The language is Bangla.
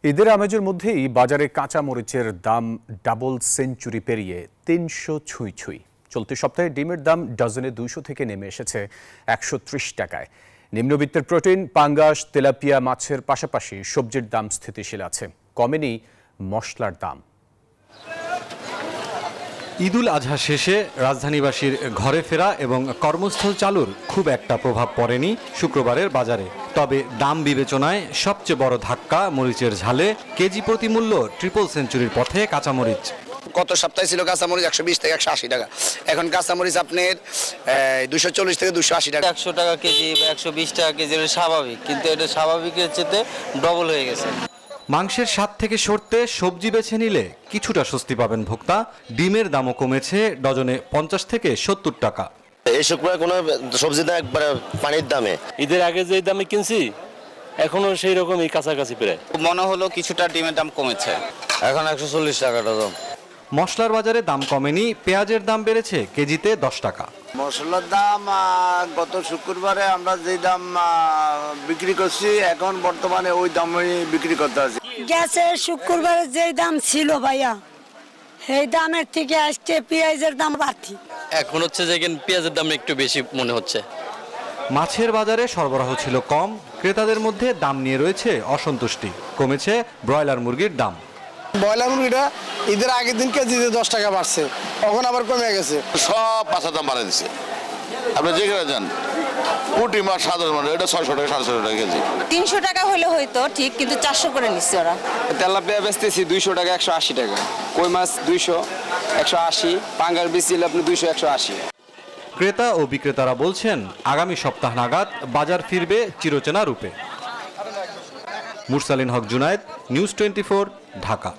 ঈদের আমেজের মধ্যেই বাজারে কাঁচা মরিচের দাম ডাবল সেঞ্চুরি পেরিয়ে ৩০০ ছুঁই। চলতি সপ্তাহে ডিমের দাম ডজনে ২০০ থেকে নেমে এসেছে ১৩০ টাকায়। নিম্নবিত্তের প্রোটিন, পাঙ্গাস, তেলাপিয়া মাছের পাশাপাশি সবজির দাম স্থিতিশীল আছে, কমেনি মশলার দাম। ঈদুল আজহা শেষে রাজধানীবাসীর ঘরে ফেরা এবং কর্মস্থল চালুর খুব একটা প্রভাব পড়েনি শুক্রবারের বাজারে। তবে দাম বিবেচনায় সবচেয়ে বড় ধাক্কা মরিচের ঝালে। কেজি প্রতি মূল্য ট্রিপল সেঞ্চুরির পথে কাঁচামরিচ। গত সপ্তাহে ছিল কাঁচামরিচ ১২০ থেকে ১৮০ টাকা, এখন কাঁচামরিচ আপনার ২৪০ থেকে ২৮০ টাকা। ১০০ টাকা কেজি বা ১২০ টাকা কেজি স্বাভাবিক, কিন্তু এটা স্বাভাবিকের চেয়ে ডবল হয়ে গেছে। মাংসের স্বাদ থেকে সরতে সবজি বেছে নিলে কিছুটা স্বস্তি পাবেন ভোক্তা। ডিমের দামও কমেছে ডজনে ৫০ থেকে ৭০ টাকা। এই শুক্রবার কোনো সবজির দাম একবারে পানির দামে। ঈদের আগে যে দামে কিনছি এখনো সেই রকমই কাছাকাছি প্রায়। মনে হলো কিছুটা ডিমের দাম কমেছে, এখন ১৪০ টাকা ডজন। মশলার বাজারে দাম কমেনি, পেঁয়াজের দাম বেড়েছে কেজিতে ১০ টাকা। মশলার দাম গত শুক্রবারে আমরা যে দাম বিক্রি করছি এখন বর্তমানে ওই দামই বিক্রি করতে আছে। গ্যাসের শুক্রবারে যে দাম ছিল ভাইয়া, সেই দামের থেকে আসছে পেঁয়াজের দাম বাড়তি। এখন হচ্ছে যে পেঁয়াজের দাম একটু বেশি মনে হচ্ছে। মাছের বাজারে সরবরাহ ছিল কম, ক্রেতাদের মধ্যে দাম নিয়ে রয়েছে অসন্তুষ্টি। কমেছে ব্রয়লার মুরগির দাম। ব্রয়লার মুরগিটা ঈদের আগের দিন কেজিতে ১০ টাকা বাড়ছে, এখন আবার কমে গেছে। সব পাঁচার দাম বাড়াই দিচ্ছে। আপনি যেখানে যান পুঁটি মাছ, সাধারণ মাছ এটা ৬০০ টাকা ৬৫০ টাকা কেজি। ৩০০ টাকা হলে হয়তো ঠিক, কিন্তু ৪০০ করে নিচ্ছে ওরা। তেলাপিয়া বেচতেছি ২০০ টাকা ১৮০ টাকা, কই মাছ ২০০ ১৮০, পাঙ্গাস বেচছিল আপনি ২০০ ১৮০। ক্রেতা ও বিক্রেতারা বলছেন আগামী সপ্তাহ নাগাদ বাজার ফিরবে চিরচেনা রূপে। মুরসালিন হক জুনায়েদ, নিউজ 24, ঢাকা।